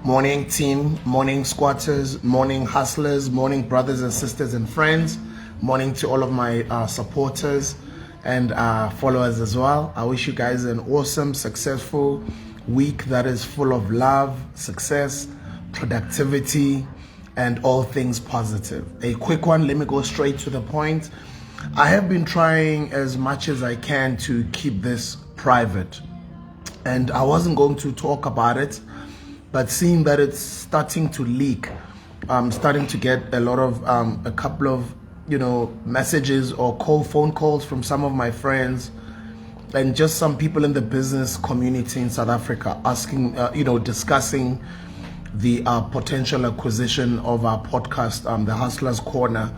Morning team, morning squatters, morning hustlers, morning brothers and sisters and friends, morning to all of my supporters and followers as well. I wish you guys an awesome, successful week that is full of love, success, productivity, and all things positive. A quick one, let me go straight to the point. I have been trying as much as I can to keep this private, and I wasn't going to talk about it, but seeing that it's starting to leak, I'm starting to get a lot of a couple of messages or phone calls from some of my friends and just some people in the business community in South Africa asking, discussing the potential acquisition of our podcast, the Hustlers Corner,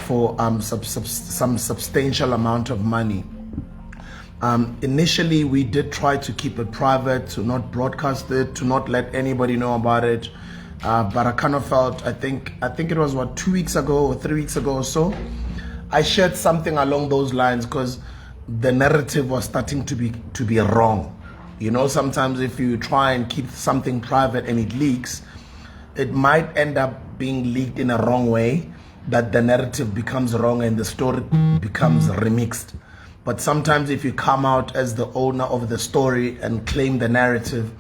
for some substantial amount of money. Initially, we did try to keep it private, to not broadcast it, to not let anybody know about it. But I kind of felt, I think it was 2 weeks ago or 3 weeks ago or so, I shared something along those lines because the narrative was starting to be wrong. Sometimes if you try and keep something private and it leaks, it might end up being leaked in a wrong way, that the narrative becomes wrong and the story becomes remixed. But sometimes if you come out as the owner of the story and claim the narrative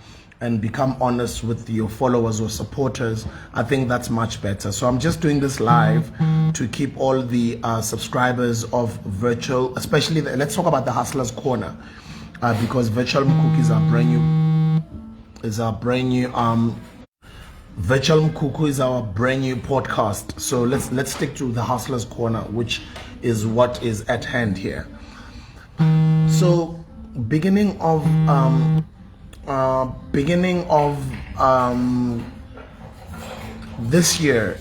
and become honest with your followers or supporters, I think that's much better. So I'm just doing this live to keep all the subscribers of Virtual, especially, let's talk about the Hustlers Corner, because Virtual MacG is our brand new, Virtual MacG is our brand new podcast. So let's stick to the Hustlers Corner, which is what is at hand here. So beginning of this year,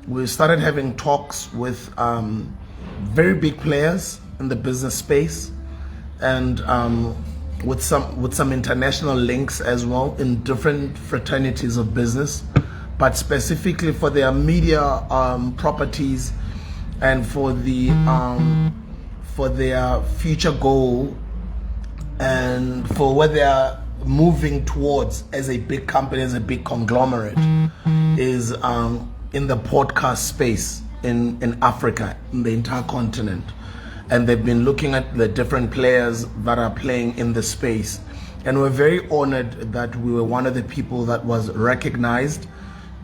we started having talks with very big players in the business space, and with some international links as well in different fraternities of business, but specifically for their media properties and for their future goal and for where they are moving towards as a big company, as a big conglomerate, is in the podcast space in Africa, in the entire continent. And they've been looking at the different players that are playing in the space. And we're very honored that we were one of the people that was recognized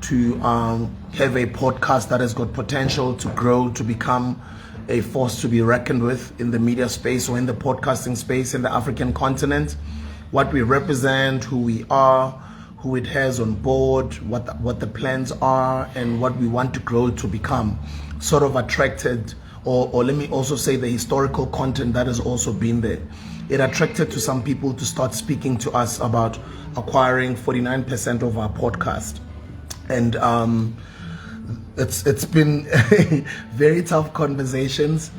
to have a podcast that has got potential to grow, to become a force to be reckoned with in the media space or in the podcasting space in the African continent. What we represent, who we are, who it has on board, what the plans are, and what we want to grow to become, sort of attracted, or let me also say the historical content that has also been there. It attracted to some people to start speaking to us about acquiring 49% of our podcast. And it's been very tough conversations,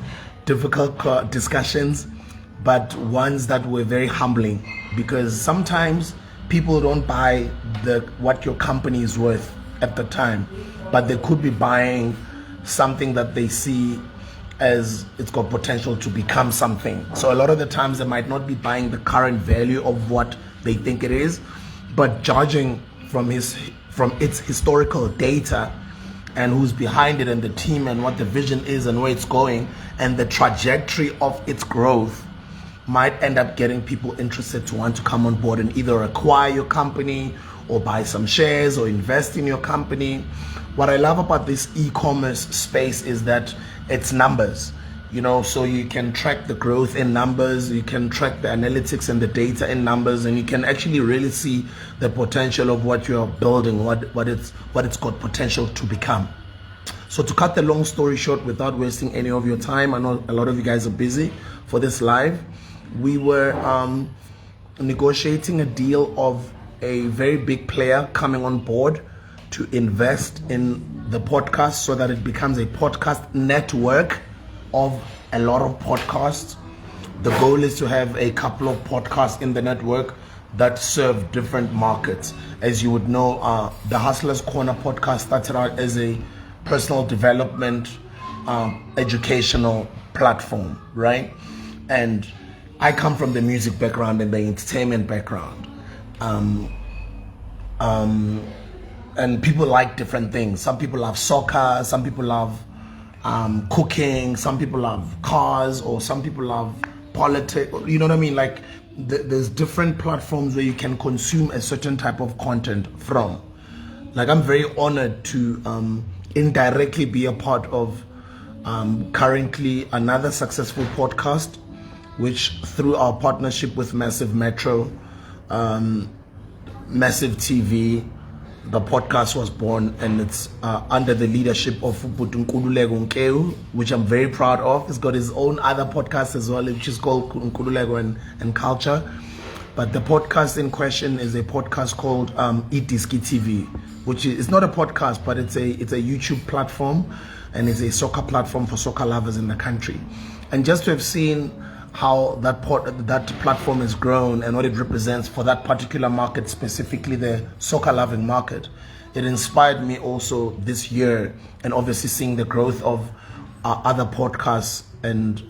difficult discussions, but ones that were very humbling, because sometimes people don't buy what your company is worth at the time, but they could be buying something that they see as it's got potential to become something. So a lot of the times they might not be buying the current value of what they think it is, but judging from its historical data and who's behind it and the team and what the vision is and where it's going and the trajectory of its growth, might end up getting people interested to want to come on board and either acquire your company or buy some shares or invest in your company. What I love about this e-commerce space is that it's numbers, so you can track the growth in numbers, you can track the analytics and the data in numbers, and you can actually really see the potential of what you're building, what it's got potential to become. So to cut the long story short, without wasting any of your time, I know a lot of you guys are busy for this live, we were negotiating a deal of a very big player coming on board to invest in the podcast so that it becomes a podcast network of a lot of podcasts. The goal is to have a couple of podcasts in the network that serve different markets. As you would know, the Hustlers Corner podcast started out as a personal development, educational platform, right? And I come from the music background and the entertainment background. and people like different things. Some people love soccer, some people love cooking, some people love cars, or some people love politics. You know what I mean? Like there's different platforms where you can consume a certain type of content from. Like I'm very honored to indirectly be a part of currently another successful podcast, which through our partnership with Massive Metro, Massive TV, the podcast was born, and it's under the leadership of Nkululeko Nkeu, which I'm very proud of. He's got his own other podcast as well, which is called Nkululeko and Culture. But the podcast in question is a podcast called Idiski TV, which is not a podcast, but it's a YouTube platform, and it's a soccer platform for soccer lovers in the country. And just to have seen how that platform has grown and what it represents for that particular market, specifically the soccer loving market, it inspired me also this year, and obviously seeing the growth of other podcasts. And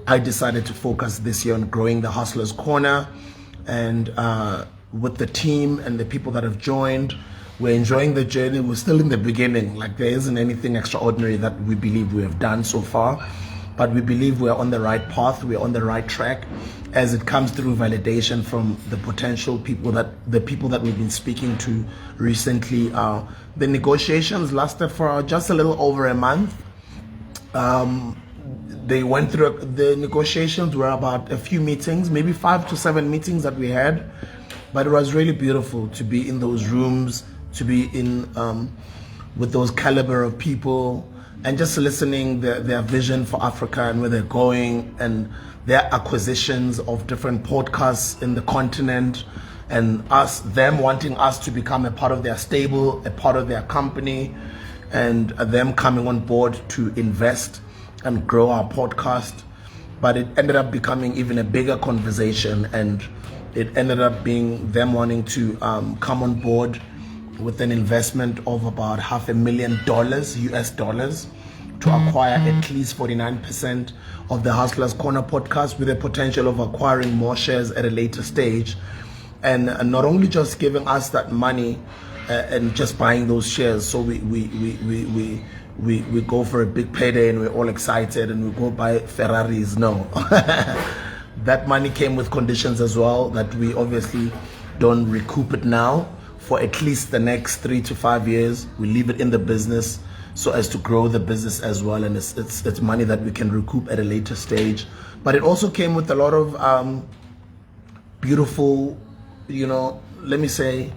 I decided to focus this year on growing the Hustlers Corner, and with the team and the people that have joined, we're enjoying the journey. We're still in the beginning. Like there isn't anything extraordinary that we believe we have done so far, but we believe we're on the right path, we're on the right track, as it comes through validation from the potential people that we've been speaking to recently. The negotiations lasted for just a little over a month. They went through, the negotiations were about a few meetings, maybe 5 to 7 meetings that we had, but it was really beautiful to be in those rooms, to be in with those caliber of people, and just listening their vision for Africa and where they're going, and their acquisitions of different podcasts in the continent, and them wanting us to become a part of their stable, a part of their company, and them coming on board to invest and grow our podcast. But it ended up becoming even a bigger conversation, and it ended up being them wanting to come on board with an investment of about $500,000 US to acquire at least 49% of the Hustlers Corner podcast, with the potential of acquiring more shares at a later stage. And not only just giving us that money and just buying those shares, so we go for a big payday and we're all excited and we go buy Ferraris. No. That money came with conditions as well, that we obviously don't recoup it now for at least the next 3 to 5 years. We leave it in the business so as to grow the business as well, and it's money that we can recoup at a later stage. But it also came with a lot of beautiful, let me say,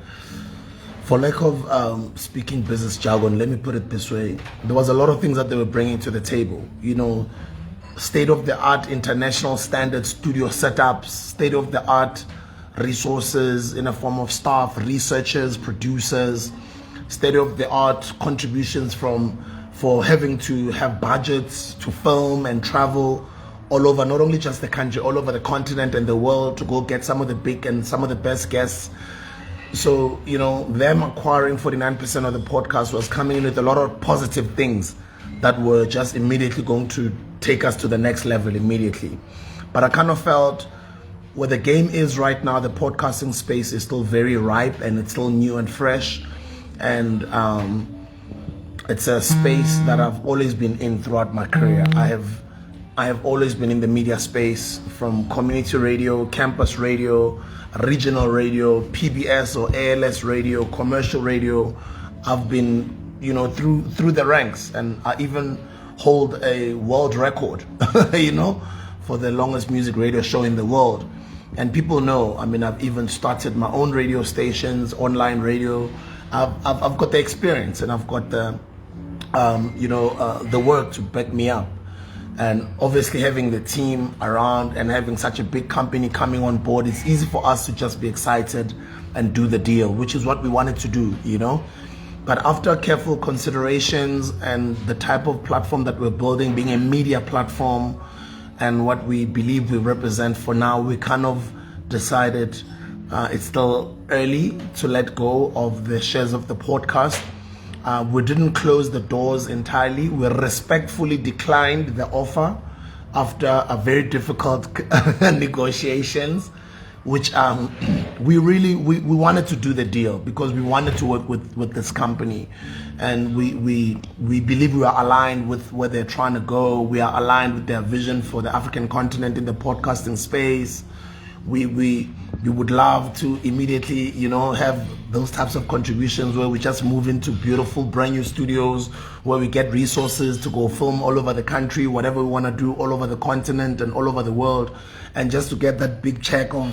for lack of speaking business jargon, let me put it this way, there was a lot of things that they were bringing to the table. State-of-the-art international standard studio setups, state-of-the-art resources in a form of staff, researchers, producers, state-of-the-art contributions for having to have budgets to film and travel all over, not only just the country, all over the continent and the world, to go get some of the big and some of the best guests. So, them acquiring 49% of the podcast was coming in with a lot of positive things that were just immediately going to take us to the next level immediately. But I kind of felt where the game is right now, the podcasting space is still very ripe and it's still new and fresh. And it's a space that I've always been in throughout my career. I have always been in the media space, from community radio, campus radio, regional radio, PBS or ALS radio, commercial radio. I've been, through the ranks, and I even hold a world record, for the longest music radio show in the world. And people know, I've even started my own radio stations, online radio. I've got the experience, and I've got the work to back me up. And obviously having the team around and having such a big company coming on board, it's easy for us to just be excited and do the deal, which is what we wanted to do, But after careful considerations and the type of platform that we're building being a media platform, and what we believe we represent for now, we kind of decided it's still early to let go of the shares of the podcast. We didn't close the doors entirely. We respectfully declined the offer after a very difficult negotiations, which we wanted to do the deal because we wanted to work with this company, and we believe we are aligned with where they're trying to go. We are aligned with their vision for the African continent in the podcasting space. We would love to immediately, have those types of contributions where we just move into beautiful brand new studios where we get resources to go film all over the country, whatever we want to do all over the continent and all over the world, and just to get that big check of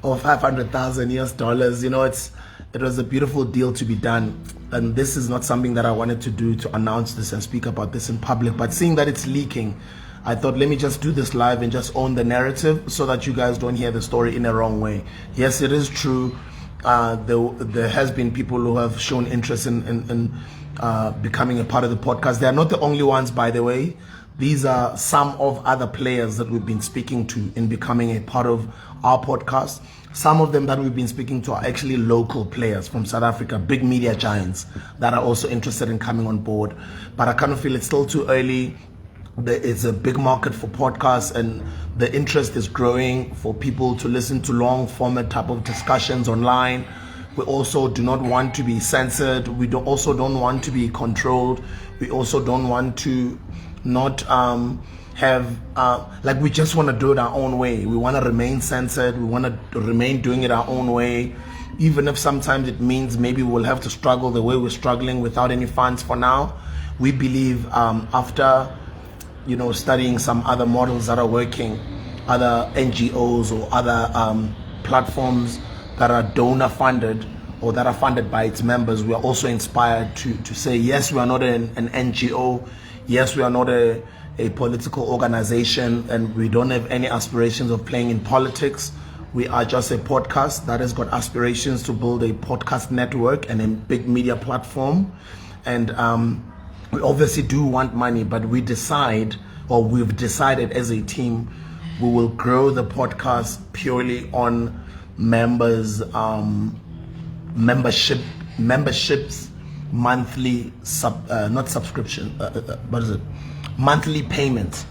$500,000. It was a beautiful deal to be done, and this is not something that I wanted to do, to announce this and speak about this in public, but seeing that it's leaking, I thought, let me just do this live and just own the narrative so that you guys don't hear the story in a wrong way. Yes, it is true. There has been people who have shown interest in becoming a part of the podcast. They are not the only ones, by the way. These are some of other players that we've been speaking to in becoming a part of our podcast. Some of them that we've been speaking to are actually local players from South Africa, big media giants that are also interested in coming on board. But I kind of feel it's still too early. It's a big market for podcasts, and the interest is growing for people to listen to long format type of discussions online. We also do not want to be censored. We also don't want to be controlled. We also don't want to not we just want to do it our own way. We want to remain censored. We want to remain doing it our own way, even if sometimes it means maybe we'll have to struggle the way we're struggling without any funds for now. We believe after studying some other models that are working, other NGOs or other platforms that are donor funded or that are funded by its members, we are also inspired to say, yes, we are not an NGO. Yes, we are not a political organization, and we don't have any aspirations of playing in politics. We are just a podcast that has got aspirations to build a podcast network and a big media platform. And we obviously do want money, but we've decided as a team, we will grow the podcast purely on memberships, monthly monthly payments.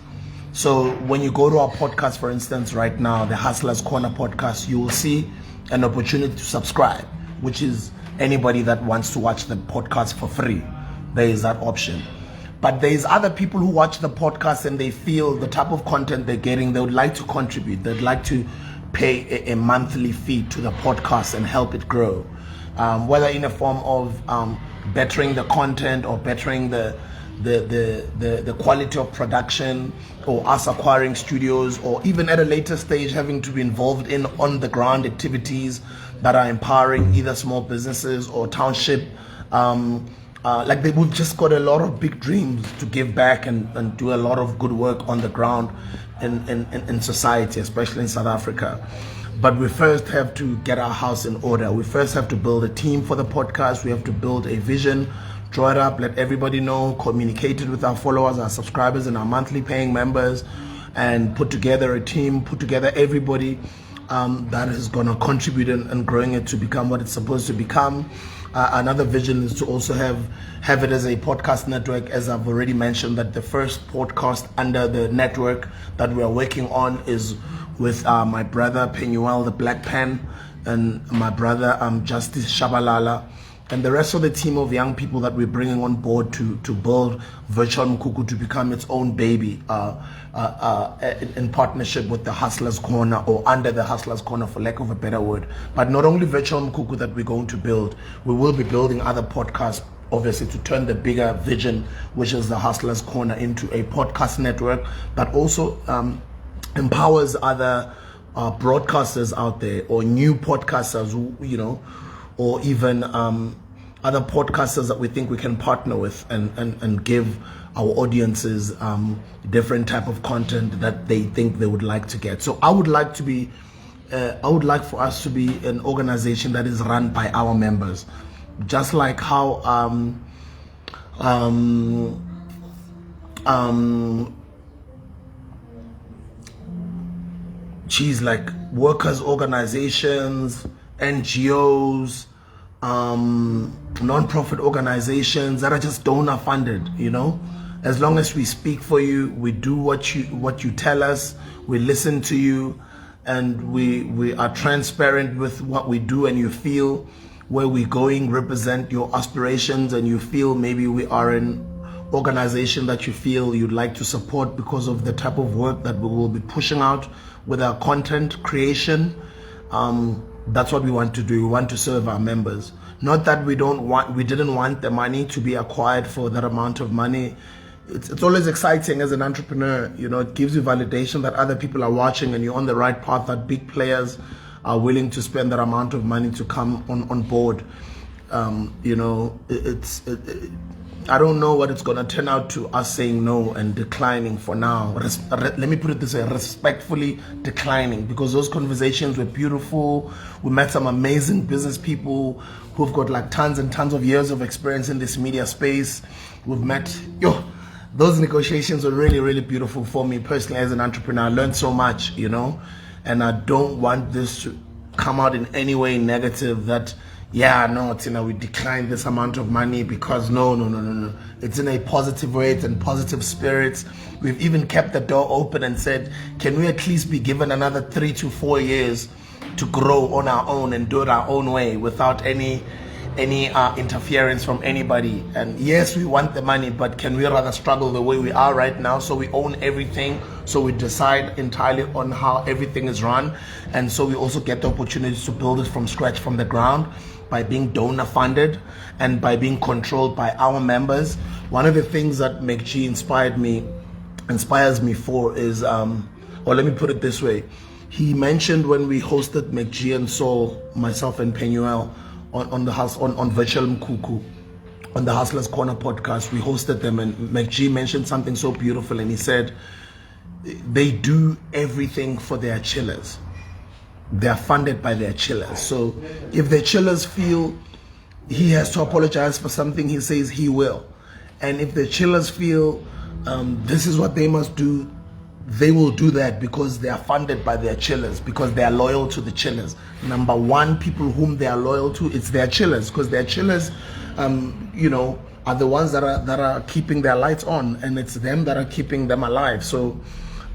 So when you go to our podcast, for instance, right now, the Hustlers Corner podcast, you will see an opportunity to subscribe, which is anybody that wants to watch the podcast for free. There is that option. But there's other people who watch the podcast and they feel the type of content they're getting, they would like to contribute. They'd like to pay a monthly fee to the podcast and help it grow. Whether in a form of bettering the content or bettering the quality of production, or us acquiring studios, or even at a later stage having to be involved in on the ground activities that are empowering either small businesses or township. We've just got a lot of big dreams to give back and do a lot of good work on the ground in society, especially in South Africa. But we first have to get our house in order. We first have to build a team for the podcast. We have to build a vision, draw it up, let everybody know, communicate it with our followers, our subscribers, and our monthly paying members, and put together a team, put together everybody that is going to contribute and growing it to become what it's supposed to become. Another vision is to also have it as a podcast network, as I've already mentioned, that the first podcast under the network that we are working on is with my brother Penuel the Black Pen, and my brother Justice Shabalala, and the rest of the team of young people that we're bringing on board to build Virtual Mkuku to become its own baby, in partnership with the Hustlers Corner, or under the Hustlers Corner, for lack of a better word. But not only Virtual Mkuku that we're going to build, we will be building other podcasts, obviously, to turn the bigger vision, which is the Hustlers Corner, into a podcast network that also empowers other broadcasters out there, or new podcasters who, or even other podcasters that we think we can partner with and give our audiences different type of content that they think they would like to get. So I would like for us to be an organization that is run by our members, just like how like workers' organizations, NGOs, non-profit organizations that are just donor funded. As long as we speak for you, we do what you tell us, we listen to you, and we are transparent with what we do, and you feel where we're going, represent your aspirations, and you feel maybe we are an organization that you feel you'd like to support because of the type of work that we will be pushing out with our content creation, that's what we want to do. We want to serve our members. Not that we didn't want the money to be acquired for that amount of money. It's always exciting as an entrepreneur. It gives you validation that other people are watching and you're on the right path, that big players are willing to spend that amount of money to come on board. I don't know what it's going to turn out to us saying no and declining for now. Let me put it this way, respectfully declining, because those conversations were beautiful. We met some amazing business people who've got like tons and tons of years of experience in this media space. We've met, those negotiations were really, really beautiful for me personally as an entrepreneur. I learned so much, and I don't want this to come out in any way negative that, we declined this amount of money because no. It's in a positive way, it's in positive spirits. We've even kept the door open and said, can we at least be given another 3 to 4 years to grow on our own and do it our own way without any interference from anybody? And yes, we want the money, but can we rather struggle the way we are right now, so we own everything, so we decide entirely on how everything is run, and so we also get the opportunity to build it from scratch, from the ground, by being donor funded and by being controlled by our members. One of the things that MacG inspires me for is, or let me put it this way. He mentioned when we hosted MacG and Saul, myself and Penuel, on Virtual Mkuku, on the Hustlers Corner podcast, we hosted them, and MacG mentioned something so beautiful, and he said they do everything for their chillers. They are funded by their chillers. So if the chillers feel he has to apologize for something, he says he will. And if the chillers feel this is what they must do, they will do that, because they are funded by their chillers, because they are loyal to the chillers. Number one, people whom they are loyal to, it's their chillers, because their chillers are the ones that are keeping their lights on, and it's them that are keeping them alive. So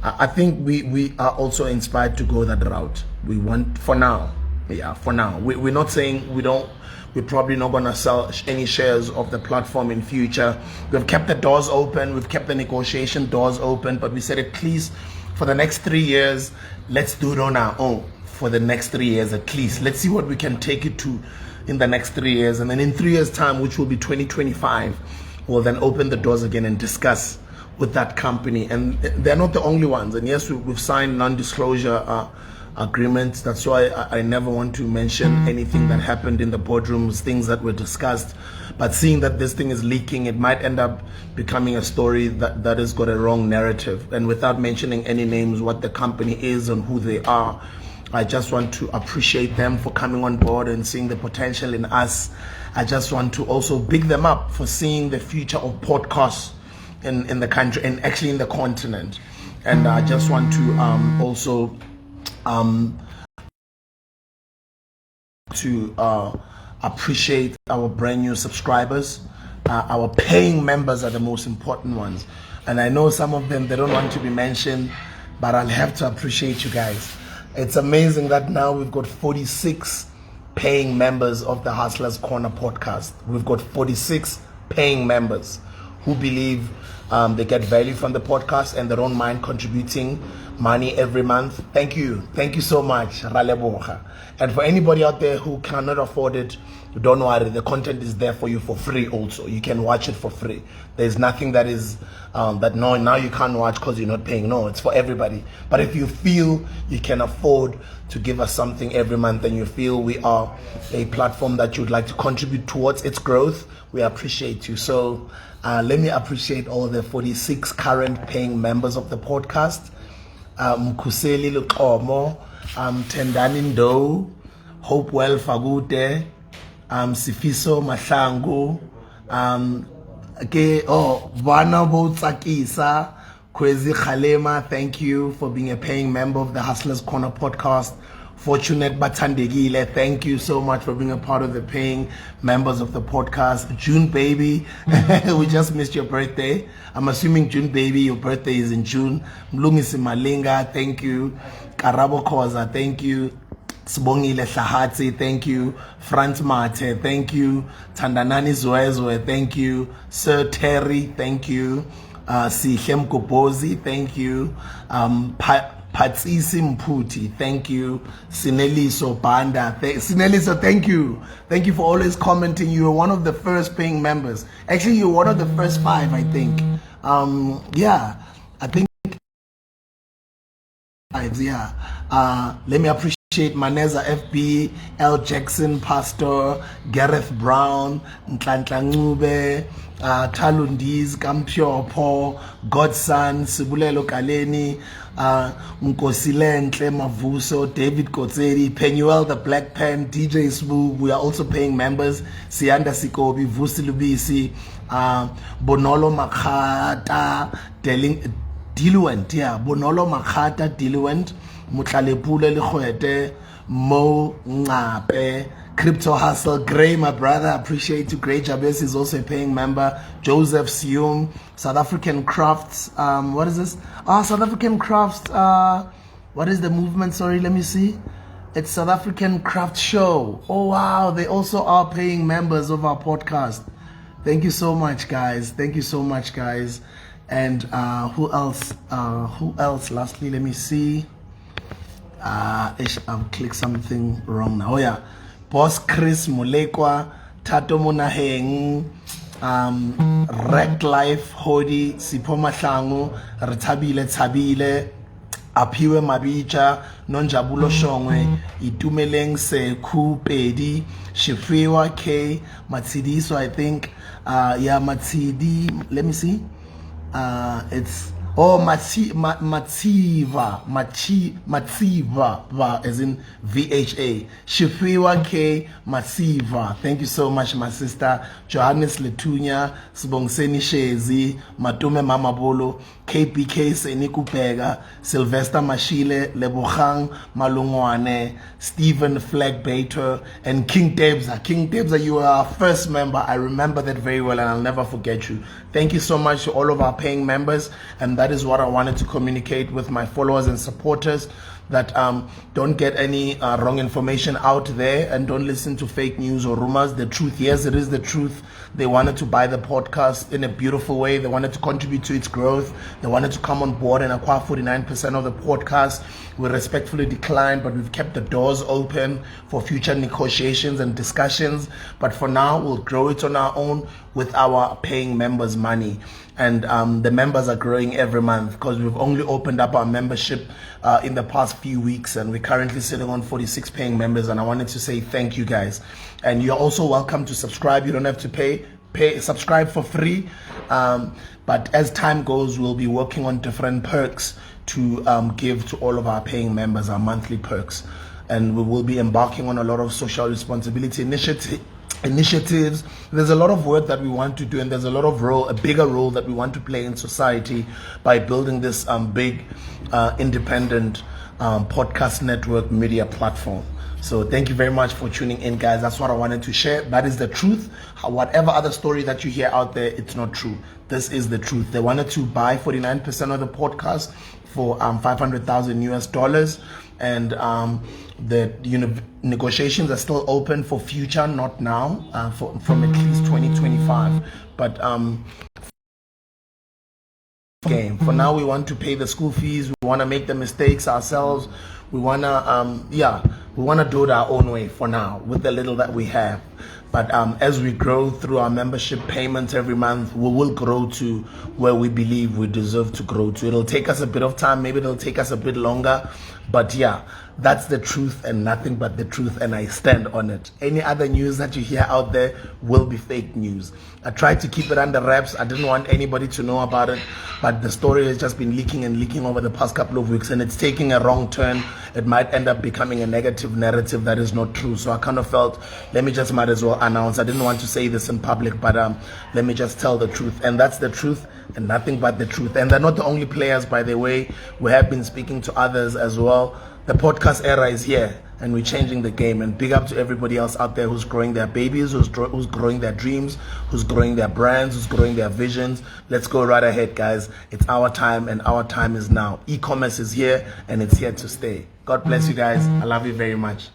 I think we are also inspired to go that route. We want, for now, we're not saying we're probably not going to sell any shares of the platform in future. We've kept the doors open, we've kept the negotiation doors open, but we said at least for the next 3 years, let's do it on our own. For the next 3 years at least, let's see what we can take it to in the next 3 years, and then in 3 years time, which will be 2025, we'll then open the doors again and discuss with that company. And they're not the only ones, and yes, we've signed non-disclosure agreements. That's why I never want to mention anything that happened in the boardrooms, things that were discussed. But seeing that this thing is leaking, it might end up becoming a story that has got a wrong narrative. And without mentioning any names, what the company is and who they are, I just want to appreciate them for coming on board and seeing the potential in us. I just want to also big them up for seeing the future of podcasts in the country, and actually in the continent. And I just want to also appreciate our brand new subscribers. Our paying members are the most important ones, and I know some of them, they don't want to be mentioned, but I'll have to appreciate you guys. It's amazing that now we've got 46 paying members of the Hustlers Corner podcast. We've got 46 paying members who believe they get value from the podcast and they don't mind contributing money every month. Thank you so much. And for anybody out there who cannot afford it, don't worry, the content is there for you for free also. You can watch it for free. There's nothing that is that no, now you can't watch because you're not paying. No, it's for everybody. But if you feel you can afford to give us something every month, and you feel we are a platform that you'd like to contribute towards its growth, we appreciate you. So let me appreciate all the 46 current paying members of the podcast. Mkuseli Lukomo, Tendani Ndo, Hopewell Fagute, Sifiso Mahlangu, Vana Botsakisa, Kwezi Khalema, thank you for being a paying member of the Hustlers Corner podcast. Fortunate Batandegile, thank you so much for being a part of the paying members of the podcast. June baby, we just missed your birthday. I'm assuming June baby, your birthday is in June. Mlungisi Malinga, thank you. Karabo Koza, thank you. Sibongile Shahatsi, thank you. Franz Mate, thank you. Tandanani Zoezwe, thank you. Sir Terry, thank you. Sihem Kobozi, thank you. Patsisi Mputi, thank you. Sineliso Banda, Sineliso, thank you. Thank you for always commenting. You were one of the first paying members. Actually, you were one of the first 5, I think. Yeah, I think 5, yeah. Let me appreciate Maneza FB, L. Jackson, Pastor, Gareth Brown, Ntlantla Ncube, Talundiz, Kampiopo, Godson, Sibulelo Kaleni, Nkosilentle Mavuso, David Kotseri, Penuel the Black Pen, DJ Smooth. We are also paying members. Sianda Sikobi, Vusi Lubisi, Bonolo Makata, Diluent, yeah, Bonolo Makata, Diluent, Mutlalepule Lehuete, Mo Ngape, Crypto Hustle, Gray, my brother, appreciate you. Gray Jabez is also a paying member. Joseph Sium, South African Crafts, what is this? South African Crafts, what is the movement? Sorry, let me see. It's South African Craft Show. Oh wow, they also are paying members of our podcast. Thank you so much, guys. Thank you so much, guys. And who else? Lastly, let me see. I've clicked something wrong now. Oh yeah, Boss Chris Mulekwa, Tato Monaheng, Wrecked Life, Hodi, Sipo Mahlangu, Tabile, Apiwe Mabicha, Nonjabulo Shongwe, Itumeleng Seku Pedi, Shifriwa K, Matsidi, so I think, yeah, Matsidi, let me see. It's Matsiva, as in VHA. Shifiwa K Matsiva. Thank you so much, my sister. Johannes Letunya, Sbongseni Shezi, Matume Mamabolo, KPK Senikupega, Sylvester Mashile, Lebohang Malungwane, Stephen Flagbaiter, and King Debza. King Debza, you are our first member. I remember that very well, and I'll never forget you. Thank you so much to all of our paying members, and that is what I wanted to communicate with my followers and supporters, that don't get any wrong information out there, and don't listen to fake news or rumors. The truth, yes, it is the truth. They wanted to buy the podcast in a beautiful way. They wanted to contribute to its growth. They wanted to come on board and acquire 49% of the podcast. We respectfully declined, but we've kept the doors open for future negotiations and discussions. But for now, we'll grow it on our own with our paying members' money. And the members are growing every month, because we've only opened up our membership in the past few weeks, and we're currently sitting on 46 paying members. And I wanted to say thank you, guys. And you're also welcome to subscribe. You don't have to pay, subscribe for free. But as time goes, we'll be working on different perks to give to all of our paying members, our monthly perks. And we will be embarking on a lot of social responsibility initiatives. There's a lot of work that we want to do, and there's a bigger role that we want to play in society by building this big independent podcast network media platform. So thank you very much for tuning in, guys. That's what I wanted to share. That is the truth. Whatever other story that you hear out there, it's not true. This is the truth. They wanted to buy 49% of the podcast for $500,000, and the negotiations are still open for future, not now, from at least 2025. But game. For now, we want to pay the school fees. We want to make the mistakes ourselves. We want to, we want to do it our own way for now with the little that we have. But as we grow through our membership payments every month, we will grow to where we believe we deserve to grow to. It'll take us a bit of time. Maybe it'll take us a bit longer. But yeah, that's the truth and nothing but the truth, and I stand on it. Any other news that you hear out there will be fake news. I tried to keep it under wraps. I didn't want anybody to know about it, but the story has just been leaking over the past couple of weeks, and it's taking a wrong turn. It might end up becoming a negative narrative that is not true. So I kind of felt, might as well announce. I didn't want to say this in public, but let me just tell the truth, and that's the truth and nothing but the truth. And they're not the only players, by the way. We have been speaking to others as well. The podcast era is here, and we're changing the game. And big up to everybody else out there who's growing their babies, who's growing their dreams, who's growing their brands, who's growing their visions. Let's go right ahead, guys. It's our time, and our time is now. E-commerce is here, and it's here to stay. God bless you guys. I love you very much.